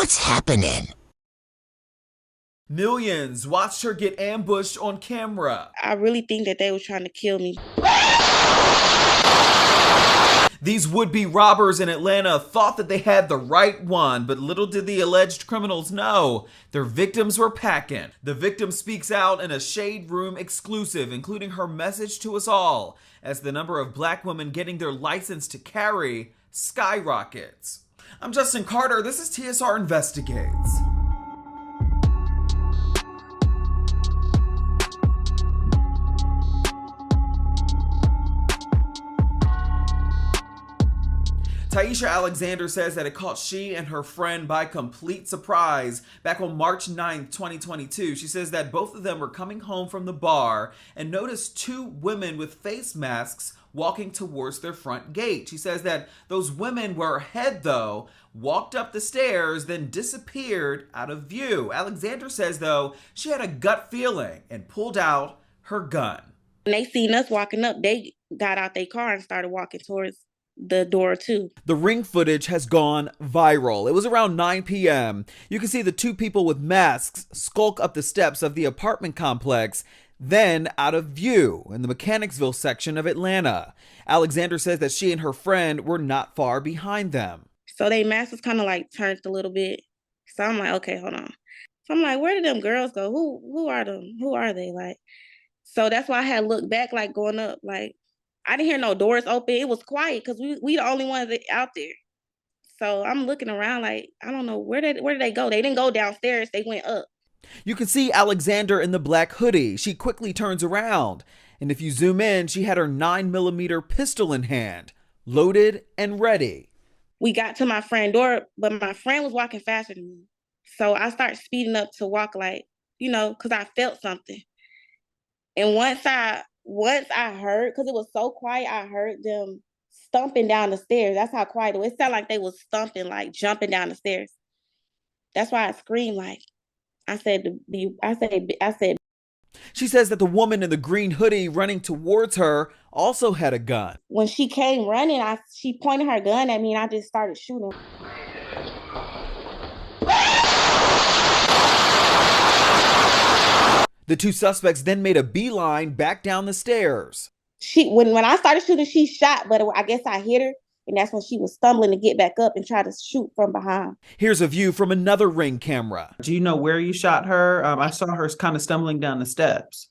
What's happening? Millions watched her get ambushed on camera. I really think that they were trying to kill me. These would-be robbers in Atlanta thought that they had the right one, but little did the alleged criminals know their victims were packing. The victim speaks out in a Shade Room exclusive, including her message to us all, as the number of black women getting their license to carry skyrockets. I'm Justin Carter. This is TSR Investigates. Taisha Alexander says that it caught she and her friend by complete surprise back on March 9th, 2022. She says that both of them were coming home from the bar and noticed two women with face masks walking towards their front gate. She says that those women were ahead though, walked up the stairs, then disappeared out of view. Alexander says though, she had a gut feeling and pulled out her gun. When they seen us walking up, they got out their car and started walking towards the door too. The ring footage has gone viral. It was around 9 p.m. You can see the two people with masks skulk up the steps of the apartment complex, then out of view in the Mechanicsville section of Atlanta. Alexander says that she and her friend were not far behind them. So they masks was kind of like turned a little bit. So I'm like, okay, hold on. So I'm like, where did them girls go? Who are them? Who are they? Like, so that's why I had looked back, like going up, like I didn't hear no doors open. It was quiet because we the only ones out there. So I'm looking around like, I don't know, where did they go? They didn't go downstairs. They went up. You can see Alexander in the black hoodie. She quickly turns around. And if you zoom in, she had her 9mm pistol in hand, loaded and ready. We got to my friend's door, but my friend was walking faster than me. So I started speeding up to walk like, because I felt something. And once I heard, because it was so quiet, I heard them stomping down the stairs. That's how quiet it was. It sounded like they was stomping, like jumping down the stairs. That's why I screamed, like, I said. She says that the woman in the green hoodie running towards her also had a gun. When she came running, she pointed her gun at me and I just started shooting. The two suspects then made a beeline back down the stairs. When I started shooting, she shot, but I guess I hit her, and that's when she was stumbling to get back up and try to shoot from behind. Here's a view from another ring camera. Do you know where you shot her? I saw her kind of stumbling down the steps.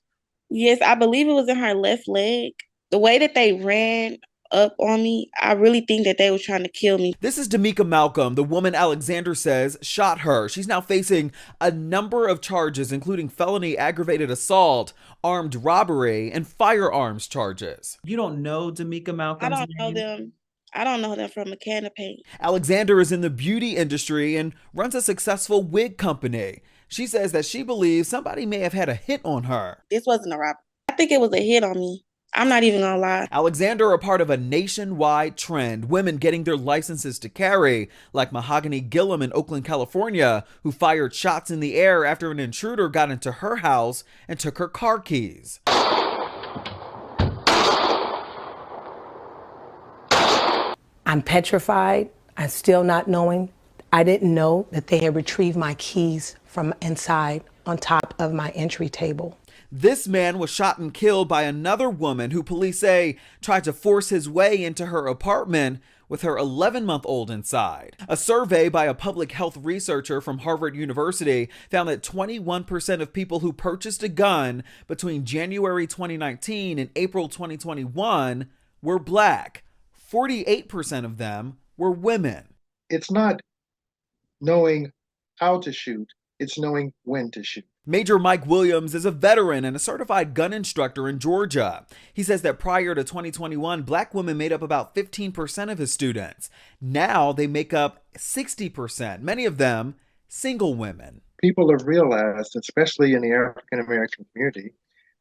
Yes, I believe it was in her left leg. The way that they ran up on me, I really think that they were trying to kill me. This is Damika Malcolm, the woman Alexander says shot her. She's now facing a number of charges, including felony aggravated assault, armed robbery, and firearms charges. You don't know Damika Malcolm's I don't know them. I don't know them from a can of paint. Alexander is in the beauty industry and runs a successful wig company. She says that she believes somebody may have had a hit on her. This wasn't a robbery. I think it was a hit on me. I'm not even gonna lie. Alexander are part of a nationwide trend, women getting their licenses to carry, like Mahogany Gillum in Oakland, California, who fired shots in the air after an intruder got into her house and took her car keys. I'm petrified. I'm still not knowing. I didn't know that they had retrieved my keys from inside on top of my entry table. This man was shot and killed by another woman who police say tried to force his way into her apartment with her 11-month-old inside. A survey by a public health researcher from Harvard University found that 21% of people who purchased a gun between January 2019 and April 2021 were black. 48% of them were women. It's not knowing how to shoot, it's knowing when to shoot. Major Mike Williams is a veteran and a certified gun instructor in Georgia. He says that prior to 2021, black women made up about 15% of his students. Now they make up 60%, many of them single women. People have realized, especially in the African American community,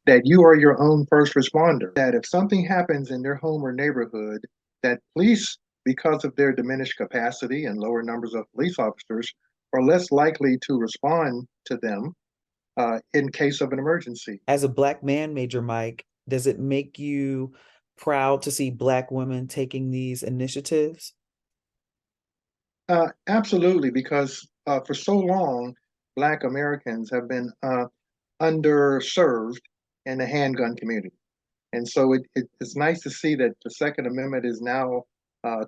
that you are your own first responder. That if something happens in their home or neighborhood, that police, because of their diminished capacity and lower numbers of police officers, are less likely to respond to them in case of an emergency. As a black man, Major Mike, does it make you proud to see black women taking these initiatives? Absolutely, because for so long, Black Americans have been underserved in the handgun community. And so it's nice to see that the Second Amendment is now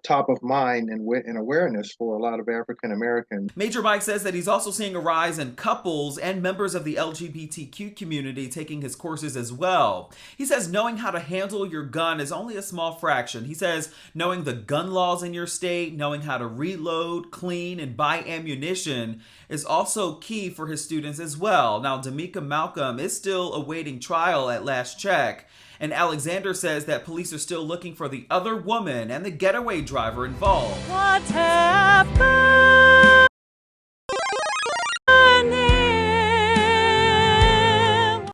top of mind and awareness for a lot of African Americans. Major Mike says that he's also seeing a rise in couples and members of the LGBTQ community taking his courses as well. He says knowing how to handle your gun is only a small fraction. He says knowing the gun laws in your state, knowing how to reload, clean, and buy ammunition is also key for his students as well. Now, Damika Malcolm is still awaiting trial at last check. And Alexander says that police are still looking for the other woman and the getaway driver involved. What happened?